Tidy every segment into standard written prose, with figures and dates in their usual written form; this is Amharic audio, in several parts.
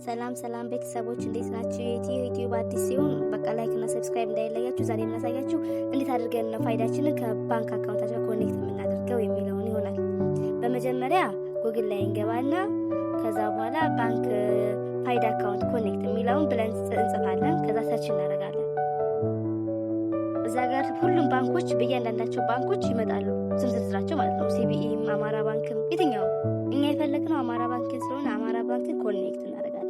ሰላም ቤተሰቦች እንዴት ናችሁ? ዩቲዩብ አዲስ ሲሆን በቃ ላይክ እና ሰብስክራይብ እንዳይለያችሁ። ዛሬ የምናሳያችሁ እንዴት አድርገን ነው ፋይዳችንን ከባንክ አካውንታችን ኮኔክት የምናደርገው የሚለውን ይሆናል። በመጀመሪያ ጉግል ላይ እንገባና ከዛ በኋላ ባንክ ፋይዳ አካውንት ኮኔክት የሚለውን ብለን እንጽፋለን። ከዛ ሰርች እናደርጋለን። እዛ ጋር ሁሉም ባንኮች በእያንዳንዳቸው ባንኮች ይመጣሉ፣ ዝርዝራቸው ማለት ነው። ሲቢኢም፣ አማራ ባንክም፣ የትኛው እኛ የፈለግነው አማራ ባንክን ስለሆነ አማራ ባንክን ኮኔክት እናደርጋለን።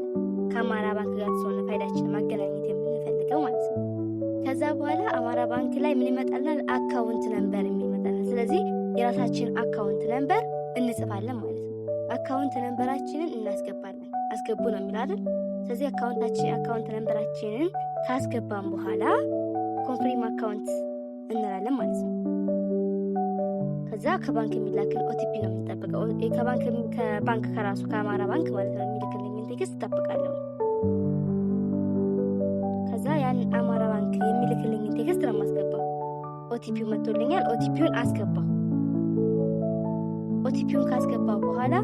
ከአማራ ባንክ ጋር ስለሆነ ፋይዳችንን ማገናኘት የምንፈልገው ማለት ነው። ከዛ በኋላ አማራ ባንክ ላይ ምን ይመጣልናል? አካውንት ነምበር የሚመጣል። ስለዚህ የራሳችን አካውንት ነምበር እንጽፋለን ማለት ነው። አካውንት ነምበራችንን እናስገባለን። አስገቡ ነው የሚለው አይደል? ስለዚህ አካውንት ነምበራችንን ካስገባን በኋላ ኮንፍርም አካውንት እንላለን ማለት ነው። ከዛ ከባንክ የሚላክን ኦቲፒ ነው የምንጠብቀው። ከባንክ ከራሱ ከአማራ ባንክ ማለት ነው የሚልክልኝን ቴክስት እጠብቃለሁ። ከዛ ያን አማራ ባንክ የሚልክልኝን ቴክስት ነው የማስገባው። ኦቲፒው መጥቶልኛል፣ ኦቲፒውን አስገባው። ኦቲፒውን ካስገባው በኋላ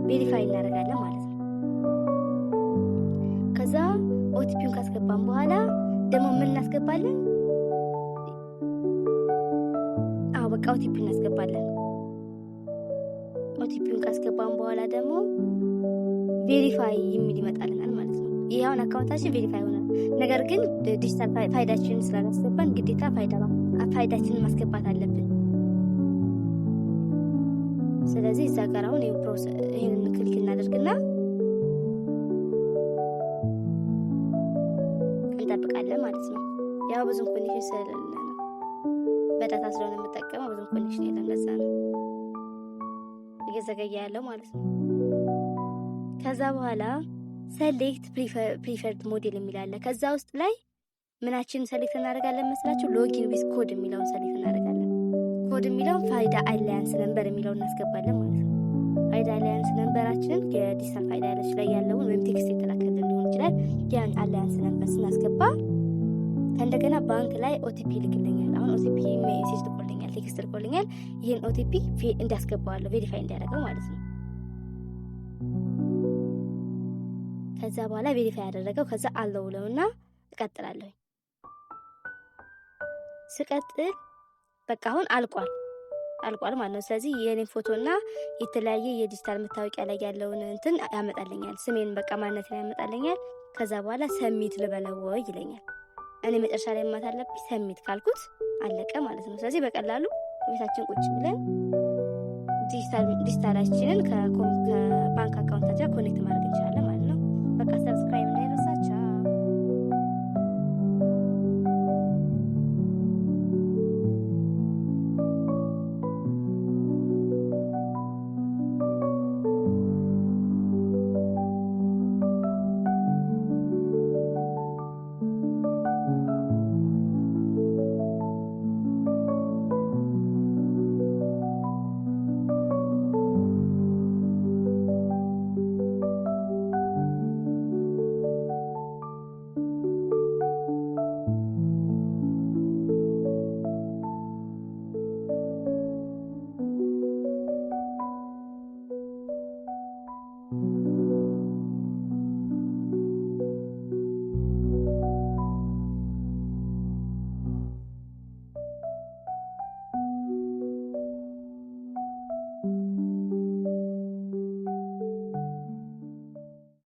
ቬሪፋይ እናደርጋለን ማለት ነው። ከዛ ኦቲፒውን ካስገባን በኋላ ደግሞ ምን እናስገባለን? በቃ ኦቲፒ እናስገባለን። ኦቲፒውን ካስገባን በኋላ ደግሞ ቬሪፋይ የሚል ይመጣልናል ማለት ነው። ይሄ አሁን አካውንታችን ቬሪፋይ ሆኗል። ነገር ግን ዲጂታል ፋይዳችንን ስላላስገባን ግዴታ ፋይዳችንን ማስገባት አለብን። ስለዚህ እዛ ጋር አሁን ይሄንን ክሊክ እናደርግና እንጠብቃለን ማለት ነው። ያው ብዙ ኮኔክሽን ስለሌለ ነው፣ በዳታ ስለሆነ የምጠቀመው ብዙ ኮኔክሽን የለም። ለዛ ነው እየዘገየ ያለው ማለት ነው። ከዛ በኋላ ሰሌክት ፕሪፈርድ ሞዴል የሚል አለ። ከዛ ውስጥ ላይ ምናችንን ሰሌክት እናደርጋለን መስላችሁ? ሎጊን ዊዝ ኮድ የሚለውን ሰሌክት እናደርጋለን። ኮድ የሚለውን ፋይዳ አላያንስ ነምበር የሚለውን እናስገባለን ማለት ነው። ፋይዳ አላያንስ ነምበራችንን የዲጂታል ፋይዳ ያለች ላይ ያለውን ወይም ቴክስት የተላከልን ሊሆን ይችላል። ያን አላያንስ ነምበር ስናስገባ ከእንደገና ባንክ ላይ ኦቲፒ ልክልኛል። አሁን ኦቲፒ ሜሴጅ ልኮልኛል፣ ቴክስት ልኮልኛል። ይህን ኦቲፒ እንዳስገባዋለሁ ቬሪፋይ እንዲያደርገው ማለት ነው። ከዛ በኋላ ቬሪፋይ ያደረገው ከዛ አለው ብለውና እቀጥላለሁ። ስቀጥል በቃ አሁን አልቋል ማለት ነው። ስለዚህ የኔን ፎቶና የተለያየ የዲጂታል መታወቂያ ላይ ያለውን እንትን ያመጣልኛል። ስሜን በቃ ማንነቴን ያመጣልኛል። ከዛ በኋላ ሰሚት ልበለው ይለኛል። እኔ መጨረሻ ላይ ማታ አለብኝ ሰሚት ካልኩት አለቀ ማለት ነው። ስለዚህ በቀላሉ ቤታችን ቁጭ ብለን ዲጂታላችንን ከባንክ አካውንታችን ኮኔክት ማድረግ እንችላለን።